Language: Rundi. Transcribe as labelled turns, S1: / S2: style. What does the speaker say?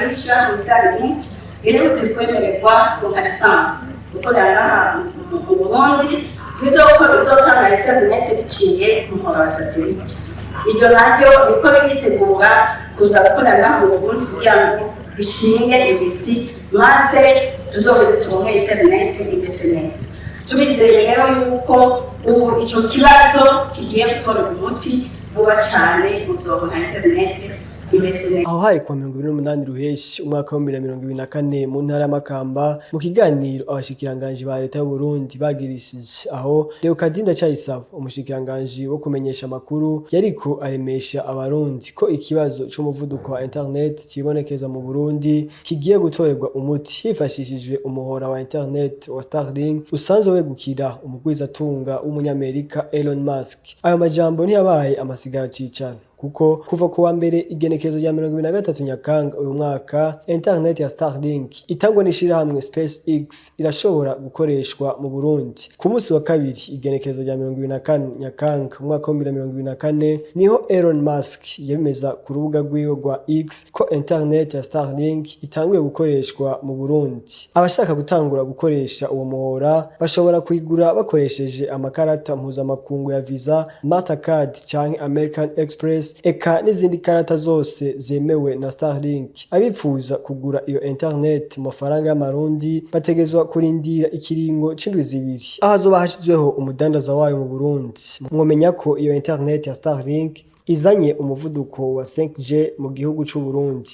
S1: y'ishirahamwe STARLINK iherutse kwemererwa kuronka lisansi gukorera mu Burundi bizotanga interinete biciye ku muhora wa satelite. Iryo naryo riko ritegura kuza gukorera mu Burundi kugira ngo bishinge imizi maze tuzoheze turonke interinete imeze neza. Tubizeye rero yuko ubu ico kibazo kigiye gutorera umuti vuba cane muzoronka interinete.
S2: Aho hari kwa 28 Ruheshi umwaka wa 2024 mu ntara y'Amakamba mu kiganiro abashikiranganje ba leta y'u Burundi bagirishije aho Leokadinda Cayisaba umushikiranganje wo kumenyesha amakuru yariko aremesha abarundi ko ikibazo c'umuvuduko wa internet kibonekeza mu Burundi kigiye gutorerwa umuti hifashishijwe umuhora wa internet wa STARLINK usanzwe wegukira umugwizatunga w'umunyamerika Elon Musk. Ayo majambo ntiyabaye amasigara cicana kuko kuva kuwa mbere igenekezo rya 2023 Nyakanga uyu mwaka internet ya STARLINK itangwa n'ishirahamwe SpaceX irashobora gukoreshwa mu Burundi. Ku munsi wa kabiri igenekezo rya 2024 Nyakanga umwaka wa 2024 niho Elon Musk yemeza ku rubuga rwiwe rwa X ko internet ya STARLINK itanguye gukoreshwa mu Burundi. Abashaka gutangura gukoresha uwo muhora bashobora kuyigura bakoresheje amakarata mpuzamakungu ya Visa, Mastercard canke American Express eka n'izindi karata zose zemewe na STARLINK. Abifuza kugura iyo internet mu mafaranga y'amarundi bategezwa kurindira ikiringo c'indwi zibiri aho azoba hashizweho umudandaza wayo mu Burundi. Mwomenya ko iyo internet ya STARLINK izanye umuvuduko wa 5G mu gihugu c'u Burundi.